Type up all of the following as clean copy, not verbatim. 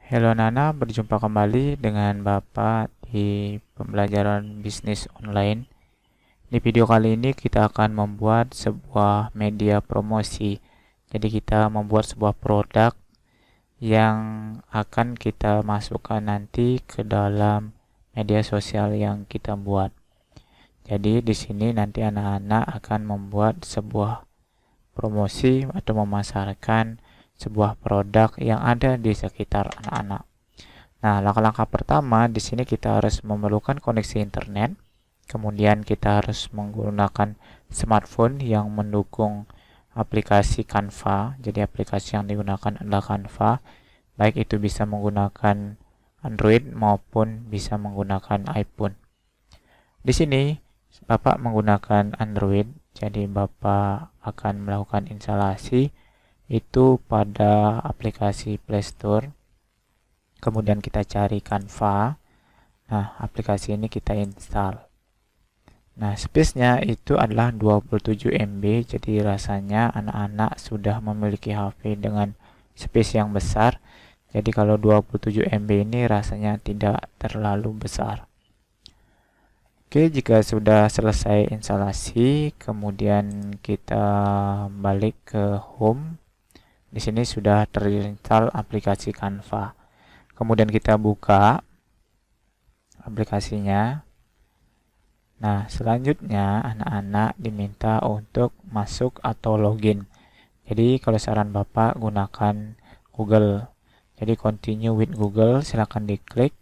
Halo Nana, berjumpa kembali dengan Bapak di pembelajaran bisnis online. Di video kali ini kita akan membuat sebuah media promosi. Jadi kita membuat sebuah produk yang akan kita masukkan nanti ke dalam media sosial yang kita buat. Jadi di sini nanti anak-anak akan membuat sebuah promosi atau memasarkan sebuah produk yang ada di sekitar anak-anak. Nah, langkah-langkah pertama di sini kita harus memerlukan koneksi internet. Kemudian kita harus menggunakan smartphone yang mendukung aplikasi Canva. Jadi aplikasi yang digunakan adalah Canva, baik itu bisa menggunakan Android maupun bisa menggunakan iPhone. Di sini Bapak menggunakan Android, jadi Bapak akan melakukan instalasi itu pada aplikasi Play Store. Kemudian kita cari Canva. Nah, aplikasi ini kita install. Nah, space-nya itu adalah 27 MB, jadi rasanya anak-anak sudah memiliki HP dengan space yang besar. Jadi kalau 27 MB ini rasanya tidak terlalu besar. Oke, jika sudah selesai instalasi, kemudian kita balik ke home. Di sini sudah terinstall aplikasi Canva. Kemudian kita buka aplikasinya. Nah, selanjutnya anak-anak diminta untuk masuk atau login. Jadi kalau saran Bapak gunakan Google. Jadi continue with Google, silakan diklik.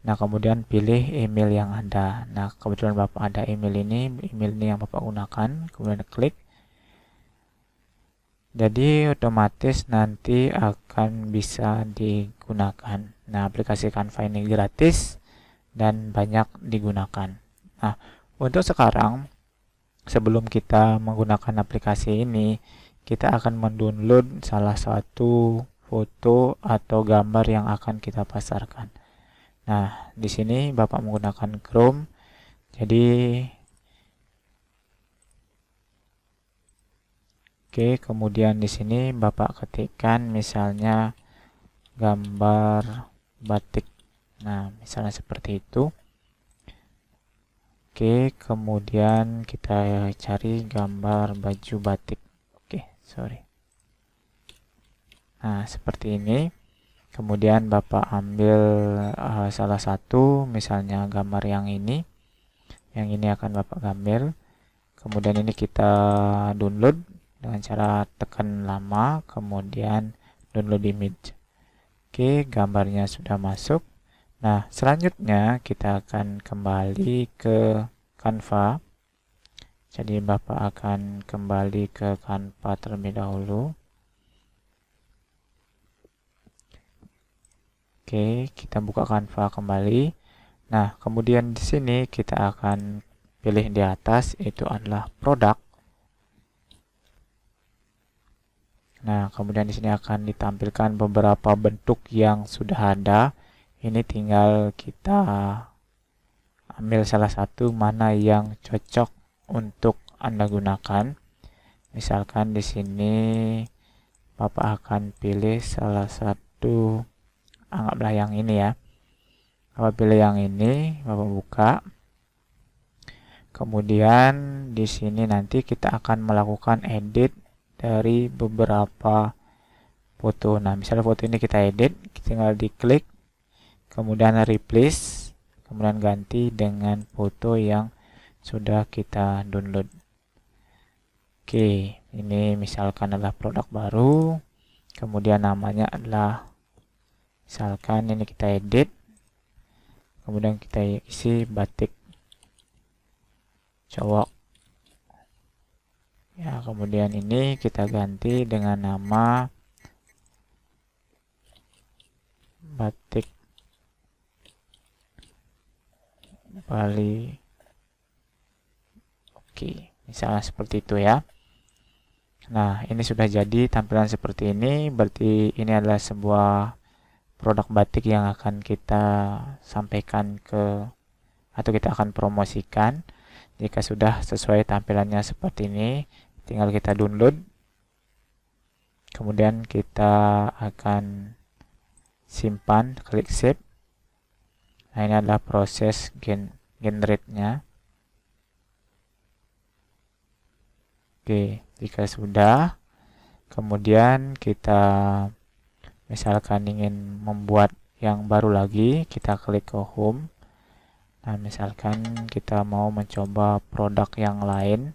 Nah, kemudian pilih email yang ada. Nah, kebetulan Bapak ada email ini yang Bapak gunakan, kemudian klik. Jadi otomatis nanti akan bisa digunakan. Nah, aplikasi Canva ini gratis dan banyak digunakan. Nah, untuk sekarang sebelum kita menggunakan aplikasi ini, kita akan mendownload salah satu foto atau gambar yang akan kita pasarkan. Nah, di sini Bapak menggunakan Chrome. Jadi oke, kemudian di sini Bapak ketikkan misalnya gambar batik. Nah, misalnya seperti itu. Oke, kemudian kita cari gambar baju batik. Oke, sorry. Nah, seperti ini. Kemudian Bapak ambil salah satu, misalnya gambar yang ini. Yang ini akan Bapak ambil. Kemudian ini kita download dengan cara tekan lama, kemudian download image. Oke, gambarnya sudah masuk. Nah, selanjutnya kita akan kembali ke Canva. Jadi Bapak akan kembali ke Canva terlebih dahulu. Oke, kita buka Canva kembali. Nah, kemudian di sini kita akan pilih di atas, itu adalah produk. Nah, kemudian di sini akan ditampilkan beberapa bentuk yang sudah ada. Ini tinggal kita ambil salah satu mana yang cocok untuk Anda gunakan. Misalkan di sini Bapak akan pilih salah satu, anggaplah yang ini ya. Bapak pilih yang ini, Bapak buka. Kemudian di sini nanti kita akan melakukan edit dari beberapa foto. Nah, misalnya foto ini kita edit, tinggal diklik, kemudian replace, kemudian ganti dengan foto yang sudah kita download. Oke, ini misalkan adalah produk baru, kemudian namanya adalah, misalkan ini kita edit, kemudian kita isi batik cowok. Ya, kemudian ini kita ganti dengan nama batik Bali. Oke, misalnya seperti itu ya. Nah, ini sudah jadi tampilan seperti ini. Berarti ini adalah sebuah produk batik yang akan kita sampaikan ke, atau kita akan promosikan. Jika sudah sesuai tampilannya seperti ini, tinggal kita download. Kemudian kita akan simpan, klik save. Nah, ini adalah proses generate-nya. Oke, jika sudah, kemudian kita misalkan ingin membuat yang baru lagi, kita klik ke home. Nah, misalkan kita mau mencoba produk yang lain,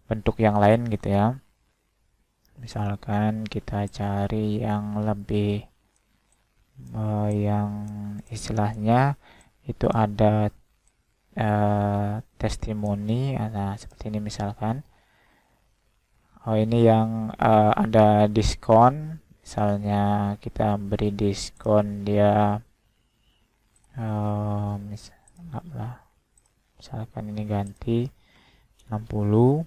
bentuk yang lain gitu ya. Misalkan kita cari yang lebih yang istilahnya itu ada testimoni. Nah, seperti ini misalkan. Oh, ini yang ada diskon. Misalnya kita beri diskon dia misalkan ini ganti 60.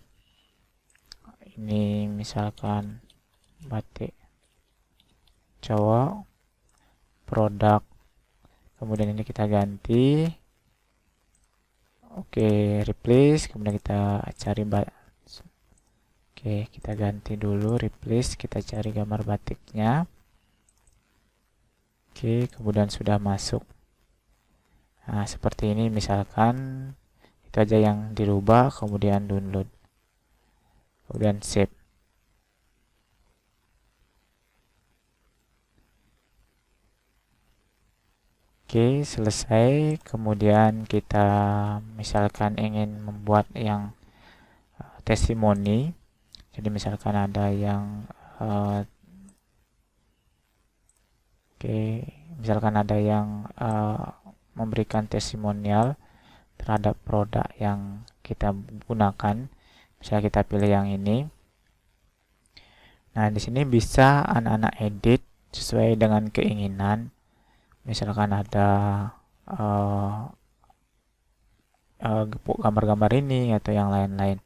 Ini misalkan batik cowok produk, kemudian ini kita ganti. Oke, replace, kemudian kita cari Oke, kita ganti dulu, replace, kita cari gambar batiknya. Oke, kemudian sudah masuk. Nah, seperti ini misalkan, itu aja yang dirubah, kemudian download, kemudian save. Oke, selesai. Kemudian kita misalkan ingin membuat yang testimoni. Jadi misalkan ada yang misalkan ada yang memberikan testimonial terhadap produk yang kita gunakan. Misalnya kita pilih yang ini. Nah, di sini bisa anak-anak edit sesuai dengan keinginan. Misalkan ada gambar-gambar ini atau yang lain-lain.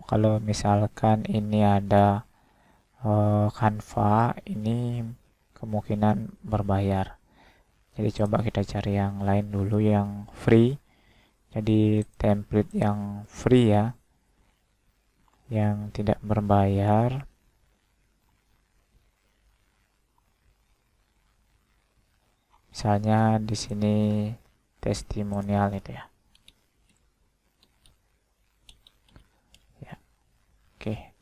Kalau misalkan ini ada Canva, ini kemungkinan berbayar. Jadi coba kita cari yang lain dulu yang free. Jadi template yang free ya, yang tidak berbayar. Misalnya di sini testimonial itu ya. Oke,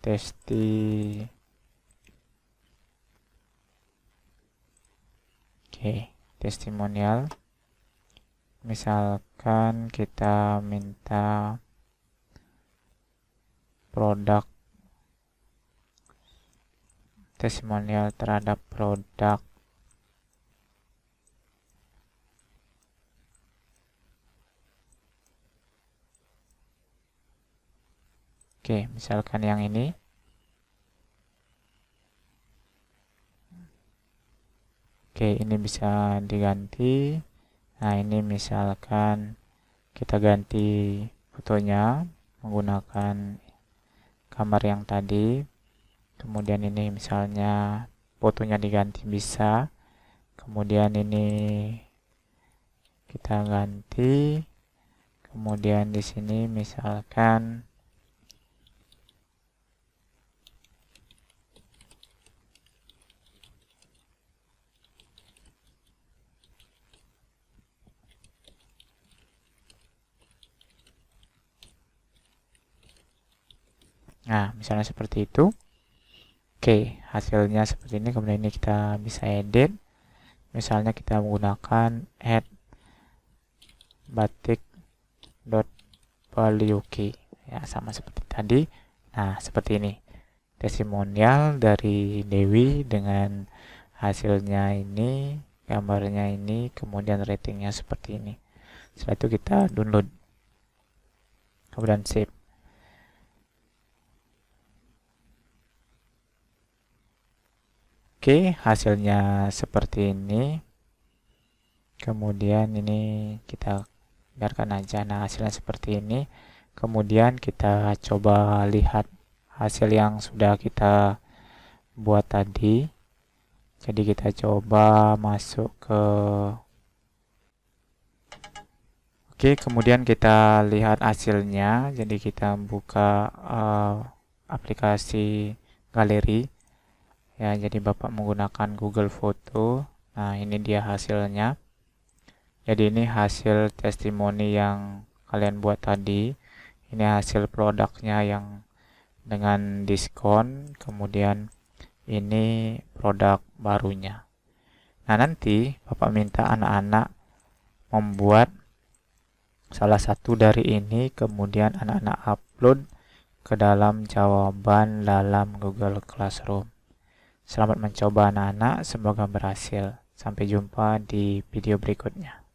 testimonial. Misalkan kita minta produk testimonial terhadap produk misalkan yang ini. Ini bisa diganti. Nah, ini misalkan kita ganti fotonya menggunakan gambar yang tadi. Kemudian ini misalnya fotonya diganti bisa. Kemudian ini kita ganti. Kemudian di sini misalkan nah, misalnya seperti itu. Hasilnya seperti ini. Kemudian ini kita bisa edit. Misalnya kita menggunakan add batik.valuekey ya, sama seperti tadi. Nah, seperti ini testimonial dari Dewi dengan hasilnya ini, gambarnya ini, kemudian ratingnya seperti ini. Setelah itu kita download, kemudian save. Hasilnya seperti ini. Kemudian ini kita biarkan aja. Nah, hasilnya seperti ini. Kemudian kita coba lihat hasil yang sudah kita buat tadi. Jadi kita coba masuk ke kemudian kita lihat hasilnya. Jadi kita buka aplikasi galeri ya. Jadi Bapak menggunakan Google Foto. Nah, ini dia hasilnya. Jadi ini hasil testimoni yang kalian buat tadi. Ini hasil produknya yang dengan diskon. Kemudian ini produk barunya. Nah, nanti Bapak minta anak-anak membuat salah satu dari ini, kemudian anak-anak upload ke dalam jawaban dalam Google Classroom. Selamat mencoba anak-anak, semoga berhasil. Sampai jumpa di video berikutnya.